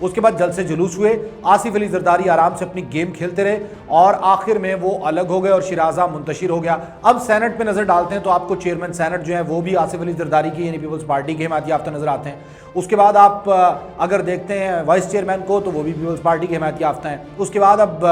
اس کے بعد جلسے جلوس ہوئے، آصف علی زرداری آرام سے اپنی گیم کھیلتے رہے اور آخر میں وہ الگ ہو گئے اور شیرازہ منتشر ہو گیا۔ اب سینٹ پہ نظر ڈالتے ہیں تو آپ کو چیئرمین سینٹ جو ہیں وہ بھی آصف علی زرداری کی یعنی پیپلز پارٹی کے حمایت یافتہ نظر آتے ہیں۔ اس کے بعد آپ اگر دیکھتے ہیں وائس چیئرمین کو تو وہ بھی پیپلز پارٹی کے حمایت یافتہ ہیں۔ اس کے بعد اب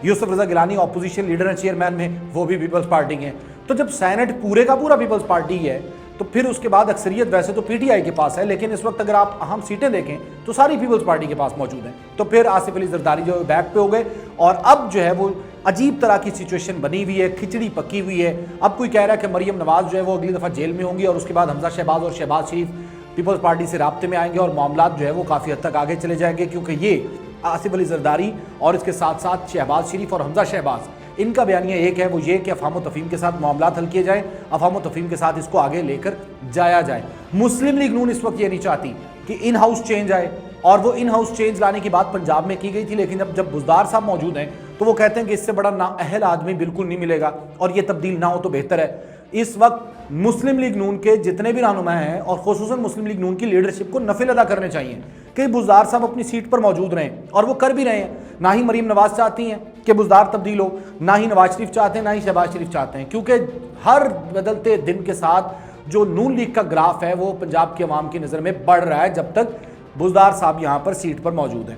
یوسف رضا گیلانی اپوزیشن لیڈر ہیں چیئرمین میں، وہ بھی پیپلز پارٹی کے ہیں۔ تو جب سینٹ پورے کا پورا پیپلز پارٹی ہے تو پھر اس کے بعد اکثریت ویسے تو پی ٹی آئی کے پاس ہے، لیکن اس وقت اگر آپ اہم سیٹیں دیکھیں تو ساری پیپلز پارٹی کے پاس موجود ہیں۔ تو پھر آصف علی زرداری جو بیک پہ ہو گئے اور اب جو ہے وہ عجیب طرح کی سچویشن بنی ہوئی ہے، کھچڑی پکی ہوئی ہے۔ اب کوئی کہہ رہا ہے کہ مریم نواز جو ہے وہ اگلی دفعہ جیل میں ہوں گی اور اس کے بعد حمزہ شہباز اور شہباز شریف پیپلز پارٹی سے رابطے میں آئیں گے اور معاملات جو ہے وہ کافی حد تک آگے چلے جائیں گے، کیونکہ یہ آصف علی زرداری اور اس کے ساتھ ساتھ شہباز شریف اور حمزہ شہباز ان کا بیانیہ ایک ہے، وہ یہ کہ افہام و تفہیم کے ساتھ معاملات حل کیے جائیں، افہام و تفہیم کے ساتھ اس کو آگے لے کر جایا جائے۔ مسلم لیگ نون اس وقت یہ نہیں چاہتی کہ ان ہاؤس چینج آئے، اور وہ ان ہاؤس چینج لانے کی بات پنجاب میں کی گئی تھی، لیکن جب بزدار صاحب موجود ہیں تو وہ کہتے ہیں کہ اس سے بڑا نااہل آدمی بالکل نہیں ملے گا اور یہ تبدیل نہ ہو تو بہتر ہے۔ اس وقت مسلم لیگ نون کے جتنے بھی رہنما ہیں اور خصوصاً مسلم لیگ نون کی لیڈرشپ کو نفل ادا کرنے چاہیے کہ بزدار صاحب اپنی سیٹ پر موجود رہیں، اور وہ کر بھی رہے ہیں۔ نہ ہی مریم نواز چاہتی ہیں کہ بزدار تبدیل ہو، نہ ہی نواز شریف چاہتے ہیں، نہ ہی شہباز شریف چاہتے ہیں، کیونکہ ہر بدلتے دن کے ساتھ جو نون لیگ کا گراف ہے وہ پنجاب کے عوام کی نظر میں بڑھ رہا ہے جب تک بزدار صاحب یہاں پر سیٹ پر موجود ہیں۔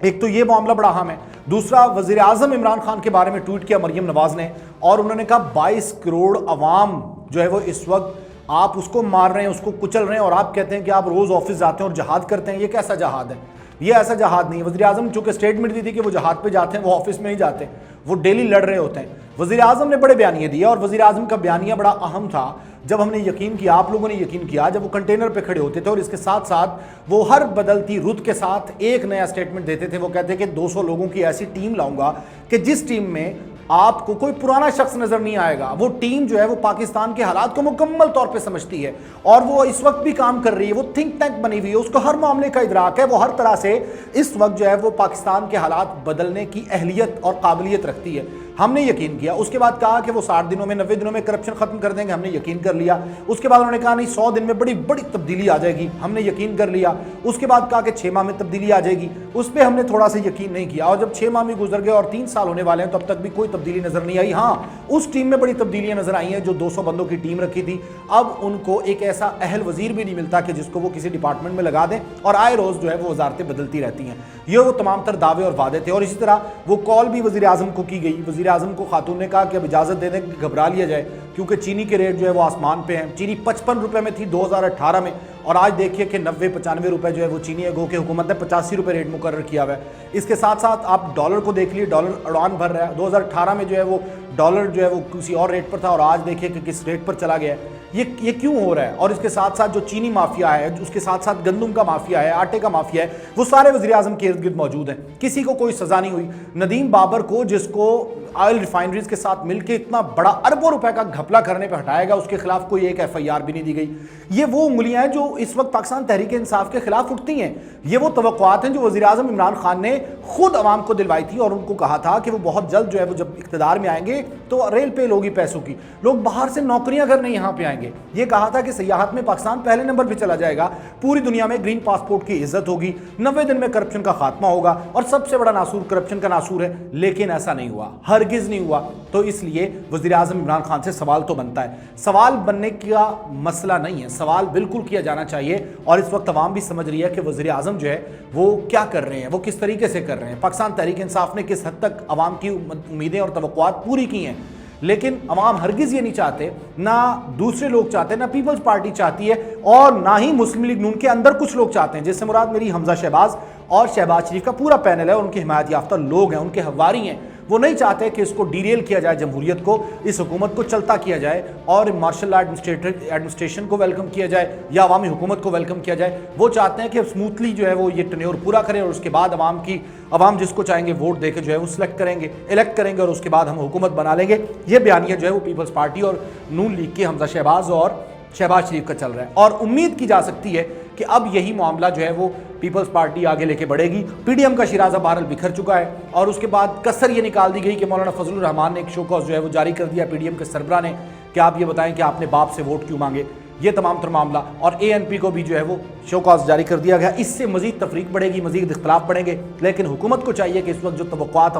ایک تو یہ معاملہ بڑا اہم ہے۔ دوسرا، وزیر اعظم عمران خان کے بارے میں ٹویٹ کیا مریم نواز نے، اور انہوں نے کہا 22 کروڑ عوام جو ہے وہ اس وقت آپ اس کو مار رہے ہیں، اس کو کچل رہے ہیں، اور آپ کہتے ہیں کہ آپ روز آفس جاتے ہیں اور جہاد کرتے ہیں۔ یہ کیسا جہاد ہے؟ یہ ایسا جہاد نہیں ہے۔ وزیر اعظم چونکہ اسٹیٹمنٹ دی تھی کہ وہ جہاد پہ جاتے ہیں، وہ آفس میں ہی جاتے ہیں، وہ ڈیلی لڑ رہے ہوتے ہیں۔ وزیر اعظم نے بڑے بیانیے دیے اور وزیر اعظم کا بیانیہ بڑا اہم تھا جب ہم نے یقین کیا، آپ لوگوں نے یقین کیا، جب وہ کنٹینر پہ کھڑے ہوتے تھے اور اس کے ساتھ ساتھ وہ ہر بدلتی رت کے ساتھ ایک نیا اسٹیٹمنٹ دیتے تھے۔ وہ کہتے کہ 200 لوگوں کی ایسی ٹیم لاؤں گا کہ جس ٹیم میں آپ کو کوئی پرانا شخص نظر نہیں آئے گا۔ وہ ٹیم جو ہے وہ پاکستان کے حالات کو مکمل طور پہ سمجھتی ہے اور وہ اس وقت بھی کام کر رہی ہے، وہ تھنک ٹینک بنی ہوئی ہے، اس کو ہر معاملے کا ادراک ہے، وہ ہر طرح سے اس وقت جو ہے وہ پاکستان کے حالات بدلنے کی اہلیت اور قابلیت رکھتی ہے۔ ہم نے یقین کیا۔ اس کے بعد کہا کہ وہ 60 دنوں میں 90 دنوں میں کرپشن ختم کر دیں گے، ہم نے یقین کر لیا۔ اس کے بعد انہوں نے کہا نہیں 100 دن میں بڑی بڑی تبدیلی آ جائے گی، ہم نے یقین کر لیا۔ اس کے بعد کہا کہ 6 ماہ میں تبدیلی آ جائے گی، اس پہ ہم نے تھوڑا سا یقین نہیں کیا، اور جب 6 ماہ بھی گزر گئے اور 3 سال ہونے والے ہیں تو اب تک بھی کوئی تبدیلی نظر نہیں آئی۔ ہاں، اس ٹیم میں بڑی تبدیلیاں نظر آئی ہیں جو 200 بندوں کی ٹیم رکھی تھی۔ اب ان کو ایک ایسا اہل وزیر بھی نہیں ملتا کہ جس کو وہ کسی ڈپارٹمنٹ میں لگا دیں، اور آئے روز جو ہے وہ وزارتیں بدلتی رہتی ہیں۔ یہ وہ تمام تر دعوے اور وعدے تھے، اور اسی طرح وہ کال بھی وزیر اعظم کو کی گئی۔ وزیر اعظم کو خاتون نے کہا کہ اب اجازت دے دیں کہ گھبرا لیا جائے، کیونکہ چینی کے ریٹ جو ہے وہ آسمان پہ ہیں۔ چینی 55 روپے میں تھی 2018 میں، اور آج دیکھیے کہ 90-95 روپے جو ہے وہ چینی ہے، گو کہ حکومت نے 85 روپے ریٹ مقرر کیا ہوا ہے۔ اس کے ساتھ ساتھ آپ ڈالر کو دیکھ لیے، ڈالر اڑان بھر رہا ہے۔ 2018 میں جو ہے وہ ڈالر جو ہے وہ کسی اور ریٹ پر تھا، اور آج دیکھیے کہ کس ریٹ پر چلا گیا ہے۔ یہ کیوں ہو رہا ہے؟ اور اس کے ساتھ ساتھ جو چینی مافیا ہے، اس کے ساتھ ساتھ گندم کا مافیا ہے، آٹے کا مافیا ہے، وہ سارے وزیر اعظم کے ارد گرد موجود ہیں۔ کسی کو کوئی سزا نہیں ہوئی۔ ندیم بابر کو، جس کو آئل ریفائنریز کے ساتھ مل کے اتنا بڑا اربوں روپے کا گھپلا کرنے پہ ہٹایا گیا، اس کے خلاف کوئی ایک ایف آئی آر بھی نہیں دی گئی۔ یہ وہ انگلیاں ہیں جو اس وقت پاکستان تحریک انصاف کے خلاف اٹھتی ہیں۔ یہ وہ توقعات ہیں جو وزیر اعظم عمران خان نے خود عوام کو دلوائی تھی، اور ان کو کہا تھا کہ وہ بہت جلد جو ہے وہ جب اقتدار میں آئیں گے تو ریل پہ لوگی پیسوں کی، لوگ باہر سے نوکریاں کرنے یہاں پہ آئیں گے۔ یہ کہا تھا کہ سیاحت میں پاکستان پہلے نمبر پہ چلا جائے گا، پوری دنیا میں گرین پاسپورٹ کی عزت ہوگی، 90 دن میں کرپشن کا خاتمہ ہوگا، اور سب سے بڑا ناصور کرپشن کا ناصور ہے۔ لیکن ایسا نہیں ہوا، ہرگز نہیں ہوا۔ تو اس لیے وزیر اعظم عمران خان سے سوال تو بنتا ہے۔ سوال بننے کا مسئلہ نہیں ہے، سوال بالکل کیا جانا چاہیے، اور اس وقت عوام بھی سمجھ رہی ہے کہ وزیر اعظم جو ہے وہ کیا کر رہے ہیں، وہ کس طریقے سے کر رہے ہیں۔ پاکستان تحریک انصاف نے کس حد تک عوام کی امیدیں اور توقعات پوری کی ہیں، لیکن عوام ہرگز یہ نہیں چاہتے، نہ دوسرے لوگ چاہتے، نہ پیپلز پارٹی چاہتی ہے، اور نہ ہی مسلم لیگ نون کے اندر کچھ لوگ چاہتے ہیں، جس سے مراد میری حمزہ شہباز اور شہباز شریف کا پورا پینل ہے، ان کے حمایت یافتہ لوگ ہیں، ان کے حواری ہیں۔ وہ نہیں چاہتے کہ اس کو ڈیریل کیا جائے، جمہوریت کو، اس حکومت کو چلتا کیا جائے، اور مارشل لا ایڈمنسٹریشن کو ویلکم کیا جائے یا عوامی حکومت کو ویلکم کیا جائے۔ وہ چاہتے ہیں کہ سموتھلی جو ہے وہ یہ ٹینیور پورا کریں، اور اس کے بعد عوام جس کو چاہیں گے ووٹ دے کے جو ہے وہ سلیکٹ کریں گے، الیکٹ کریں گے، اور اس کے بعد ہم حکومت بنا لیں گے۔ یہ بیانیہ جو ہے وہ پیپلز پارٹی اور نون لیگ کے حمزہ شہباز اور شہباز شریف کا چل رہا ہے، اور امید کی جا سکتی ہے کہ اب یہی معاملہ جو ہے وہ پیپلز پارٹی آگے لے کے بڑھے گی۔ پی ڈی ایم کا شیرازہ بہرحال بکھر چکا ہے، اور اس کے بعد کسر یہ نکال دی گئی کہ مولانا فضل الرحمان نے ایک شو کاز جو ہے وہ جاری کر دیا پی ڈی ایم کے سربراہ نے کہ آپ یہ بتائیں کہ آپ نے باپ سے ووٹ کیوں مانگے۔ یہ تمام تر معاملہ، اور ANP کو بھی جو ہے وہ شو کاز جاری کر دیا گیا۔ اس سے مزید تفریق بڑھے گی، مزید اختلاف بڑھیں گے، لیکن حکومت کو چاہیے کہ اس وقت جو توقعات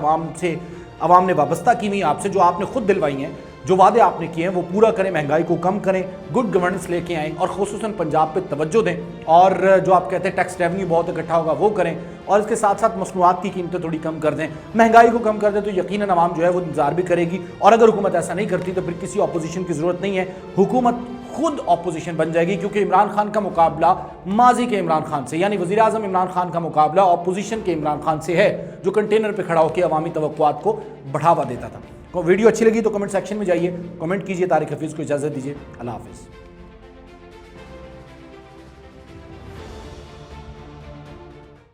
عوام نے وابستہ کی ہوئی آپ سے، جو آپ نے خود دلوائی ہیں، جو وعدے آپ نے کیے ہیں، وہ پورا کریں، مہنگائی کو کم کریں، گڈ گورننس لے کے آئیں، اور خصوصاً پنجاب پہ توجہ دیں، اور جو آپ کہتے ہیں ٹیکس ریونیو بہت اکٹھا ہوگا وہ کریں، اور اس کے ساتھ ساتھ مصنوعات کی قیمتیں تھوڑی کم کر دیں، مہنگائی کو کم کر دیں، تو یقیناً عوام جو ہے وہ انتظار بھی کرے گی۔ اور اگر حکومت ایسا نہیں کرتی تو پھر کسی اپوزیشن کی ضرورت نہیں ہے، حکومت خود اپوزیشن بن جائے گی، کیونکہ عمران خان کا مقابلہ ماضی کے عمران خان سے، یعنی وزیر اعظم عمران خان کا مقابلہ اپوزیشن کے عمران خان سے ہے، جو کنٹینر پہ کھڑا ہو کے عوامی توقعات کو بڑھاوا دیتا تھا۔ ویڈیو اچھی لگی تو کمنٹ سیکشن میں جائیے، کمنٹ کیجیے، طارق حفیظ کو اجازت دیجیے، اللہ حافظ۔